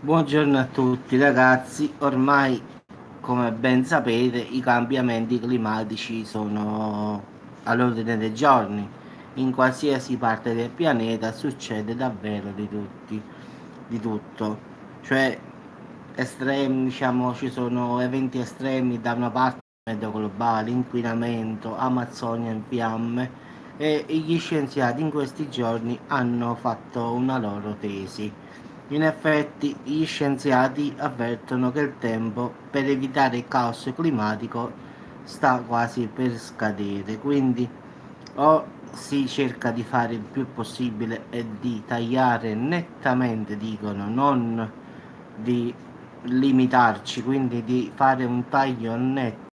Buongiorno a tutti ragazzi, ormai come ben sapete i cambiamenti climatici sono all'ordine dei giorni. In qualsiasi parte del pianeta succede davvero di tutto. Cioè estremi, diciamo, ci sono eventi estremi da una parte meteo globale, inquinamento, Amazzonia in fiamme e gli scienziati in questi giorni hanno fatto una loro tesi. In effetti, gli scienziati avvertono che il tempo per evitare il caos climatico sta quasi per scadere, quindi o si cerca di fare il più possibile e di tagliare nettamente, dicono, non di limitarci, quindi di fare un taglio netto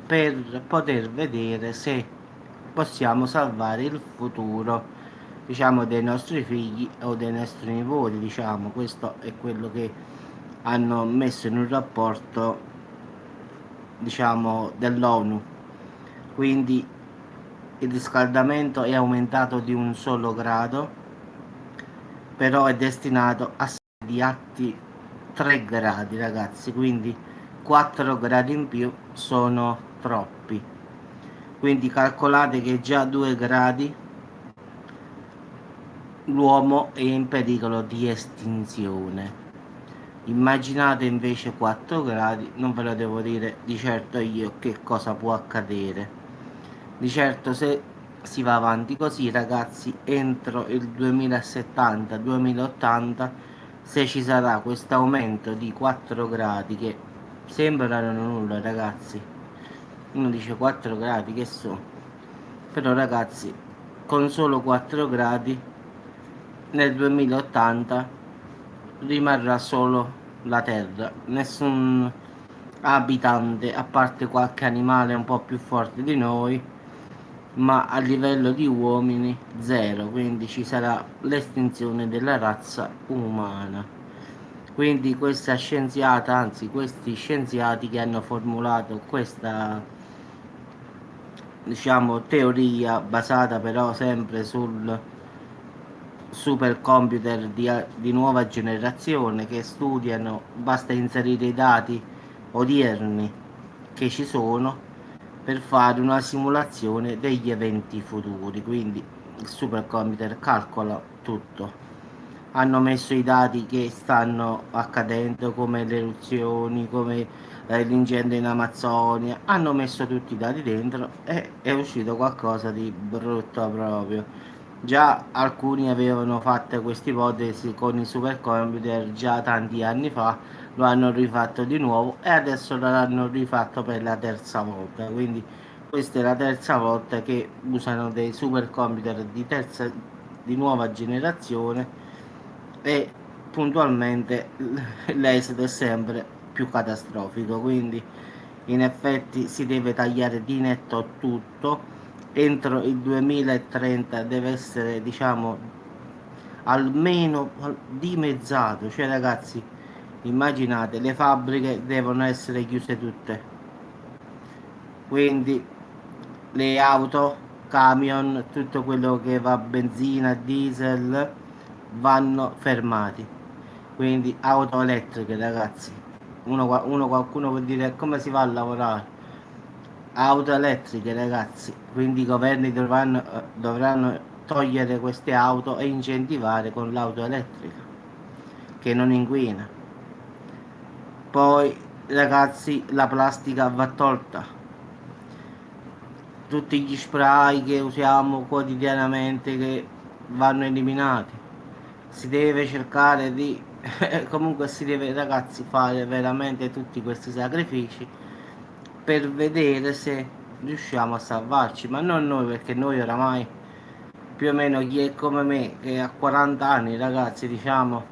per poter vedere se possiamo salvare il futuro, diciamo, dei nostri figli o dei nostri nipoti, diciamo. Questo è quello che hanno messo in un rapporto, diciamo, dell'ONU. Quindi il riscaldamento è aumentato di un solo grado, però è destinato a di atti 3 gradi, ragazzi, quindi 4 gradi in più sono troppi. Quindi calcolate che già 2 gradi l'uomo è in pericolo di estinzione. Immaginate invece 4 gradi, non ve lo devo dire di certo io che cosa può accadere. Di certo se si va avanti così ragazzi, entro il 2070-2080, se ci sarà questo aumento di 4 gradi che sembrano nulla ragazzi, uno dice 4 gradi che so, però ragazzi con solo 4 gradi nel 2080 rimarrà solo la Terra, nessun abitante, a parte qualche animale un po' più forte di noi, ma a livello di uomini zero, quindi ci sarà l'estinzione della razza umana. Quindi questa scienziata, anzi questi scienziati che hanno formulato questa, diciamo, teoria basata però sempre sul supercomputer di nuova generazione che studiano, basta inserire i dati odierni che ci sono per fare una simulazione degli eventi futuri, quindi il supercomputer calcola tutto. Hanno messo i dati che stanno accadendo come le eruzioni, come l'incendio in Amazzonia, hanno messo tutti i dati dentro e è uscito qualcosa di brutto proprio. Già alcuni avevano fatto questa ipotesi con i supercomputer già tanti anni fa, lo hanno rifatto di nuovo e adesso lo hanno rifatto per la terza volta. Quindi questa è la terza volta che usano dei supercomputer di nuova generazione e puntualmente l'esito è sempre più catastrofico. Quindi in effetti si deve tagliare di netto tutto. Entro il 2030 deve essere, diciamo, almeno dimezzato. Cioè ragazzi, immaginate, le fabbriche devono essere chiuse tutte, quindi le auto, camion, tutto quello che va a benzina, diesel vanno fermati. Quindi auto elettriche ragazzi. Qualcuno può dire come si va a lavorare? Auto elettriche ragazzi, quindi i governi dovranno togliere queste auto e incentivare con l'auto elettrica che non inquina. Poi ragazzi la plastica va tolta, tutti gli spray che usiamo quotidianamente che vanno eliminati. Si deve cercare di comunque si deve ragazzi fare veramente tutti questi sacrifici per vedere se riusciamo a salvarci, ma non noi, perché noi oramai più o meno chi è come me che ha 40 anni ragazzi, diciamo,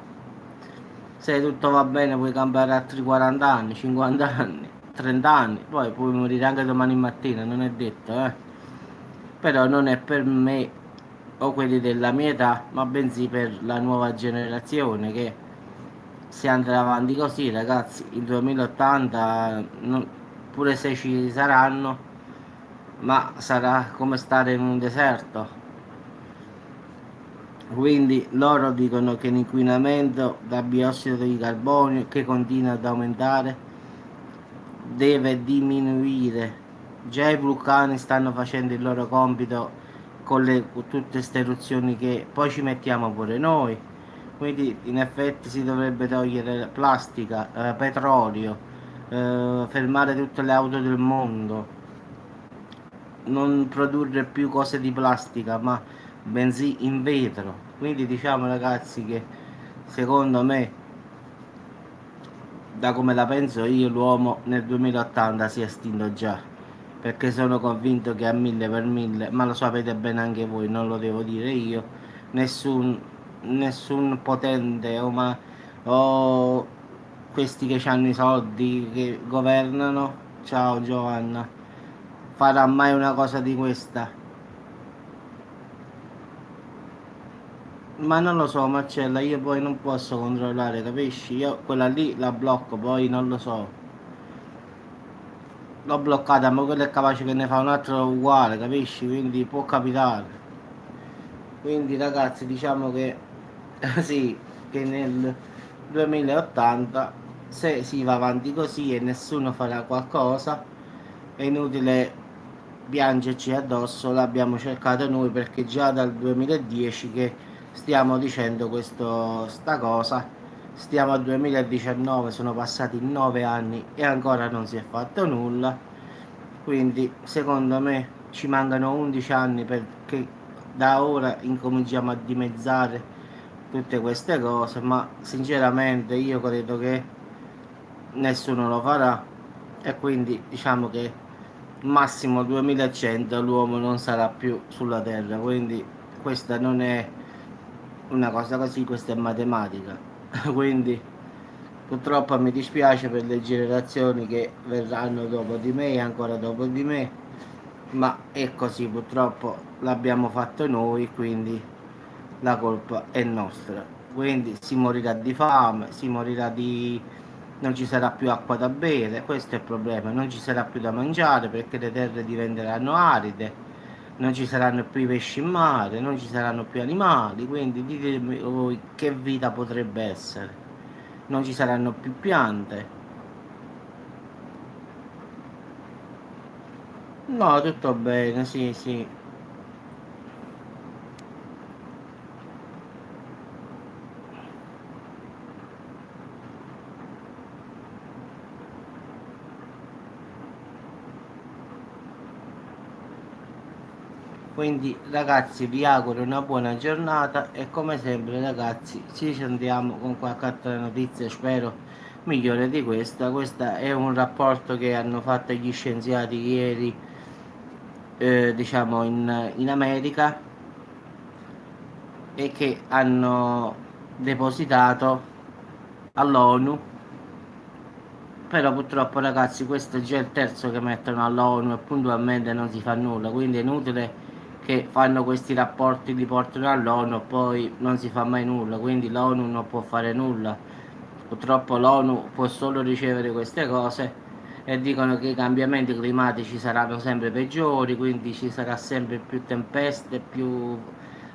se tutto va bene puoi cambiare altri 40 anni, 50 anni, 30 anni, poi puoi morire anche domani mattina, non è detto, però non è per me o quelli della mia età, ma bensì per la nuova generazione che se andrà avanti così, ragazzi, il 2080 pure se ci saranno, ma sarà come stare in un deserto. Quindi loro dicono che l'inquinamento da biossido di carbonio, che continua ad aumentare, deve diminuire. Già i vulcani stanno facendo il loro compito con tutte queste eruzioni che poi ci mettiamo pure noi. Quindi in effetti si dovrebbe togliere plastica, petrolio, fermare tutte le auto del mondo, non produrre più cose di plastica, ma bensì in vetro. Quindi diciamo ragazzi che secondo me, da come la penso io, l'uomo nel 2080 si è estinto già, perché sono convinto che a 1000 per 1000, ma lo sapete bene anche voi, non lo devo dire io, nessun, nessun potente o questi che hanno i soldi che governano, ciao Giovanna, farà mai una cosa di questa. Ma non lo so, Marcella, io poi non posso controllare, capisci? Io quella lì la blocco, poi non lo so. L'ho bloccata, ma quello è capace che ne fa un altro uguale, capisci? Quindi può capitare. Quindi ragazzi, diciamo che sì, che nel 2080, se si va avanti così e nessuno farà qualcosa, è inutile piangerci addosso, l'abbiamo cercato noi perché già dal 2010 che stiamo dicendo sta cosa, stiamo al 2019, sono passati 9 anni e ancora non si è fatto nulla, quindi secondo me ci mancano 11 anni perché da ora incominciamo a dimezzare tutte queste cose, ma sinceramente io credo che nessuno lo farà e quindi diciamo che massimo 2100 l'uomo non sarà più sulla terra, quindi questa non è una cosa così, questa è matematica. Quindi purtroppo mi dispiace per le generazioni che verranno dopo di me e ancora dopo di me, ma è così, purtroppo l'abbiamo fatto noi, quindi la colpa è nostra. Quindi si morirà di fame, si morirà di... non ci sarà più acqua da bere, questo è il problema, non ci sarà più da mangiare perché le terre diventeranno aride, non ci saranno più i pesci in mare, non ci saranno più animali, quindi ditemi voi che vita potrebbe essere. Non ci saranno più piante. No, tutto bene, sì, sì. Quindi ragazzi vi auguro una buona giornata e come sempre ragazzi ci sentiamo con qualche altra notizia, spero migliore di questa. Questo è un rapporto che hanno fatto gli scienziati ieri, diciamo in America, e che hanno depositato all'ONU. Però purtroppo ragazzi questo è già il terzo che mettono all'ONU e puntualmente non si fa nulla, quindi è inutile che fanno questi rapporti, li portano all'ONU e poi non si fa mai nulla, quindi l'ONU non può fare nulla. Purtroppo l'ONU può solo ricevere queste cose e dicono che i cambiamenti climatici saranno sempre peggiori, quindi ci sarà sempre più tempeste, più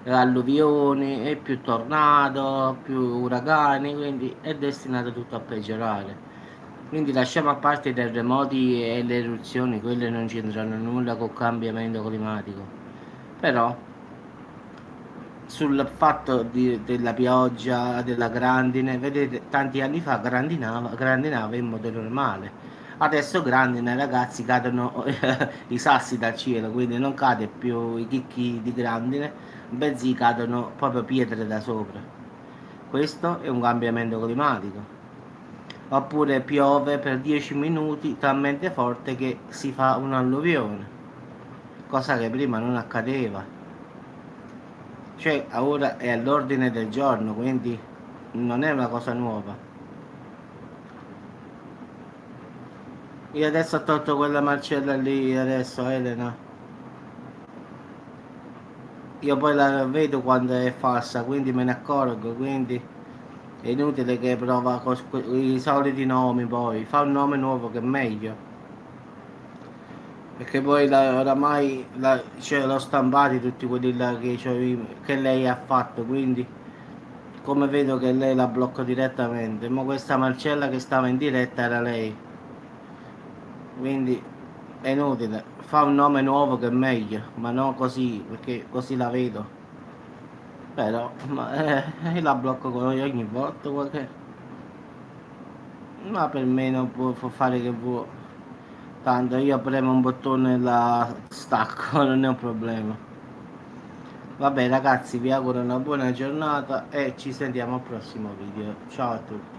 alluvioni e più tornado, più uragani, quindi è destinato tutto a peggiorare. Quindi lasciamo a parte i terremoti e le eruzioni, quelle non c'entrano nulla col cambiamento climatico. Però sul fatto della pioggia, della grandine, vedete, tanti anni fa grandinava in modo normale. Adesso grandine, ragazzi, cadono i sassi dal cielo, quindi non cade più i chicchi di grandine, bensì cadono proprio pietre da sopra. Questo è un cambiamento climatico. Oppure piove per 10 minuti talmente forte che si fa un'alluvione, cosa che prima non accadeva. Cioè ora è all'ordine del giorno, quindi non è una cosa nuova. Io adesso ho tolto quella marcella lì, adesso Elena. Io poi la vedo quando è falsa, quindi me ne accorgo, quindi è inutile che prova i soliti nomi poi. Fa un nome nuovo che è meglio. Perché poi oramai cioè, l'ho stampati tutti quelli là che lei ha fatto, quindi come vedo che lei la blocco direttamente. Ma questa Marcella che stava in diretta era lei, quindi è inutile. Fa un nome nuovo che è meglio, ma no così, perché così la vedo. Però la blocco ogni volta qualche. Ma per me non può fare che vuoi. Tanto io premo un bottone e la stacco, non è un problema. Vabbè ragazzi, vi auguro una buona giornata e ci sentiamo al prossimo video. Ciao a tutti.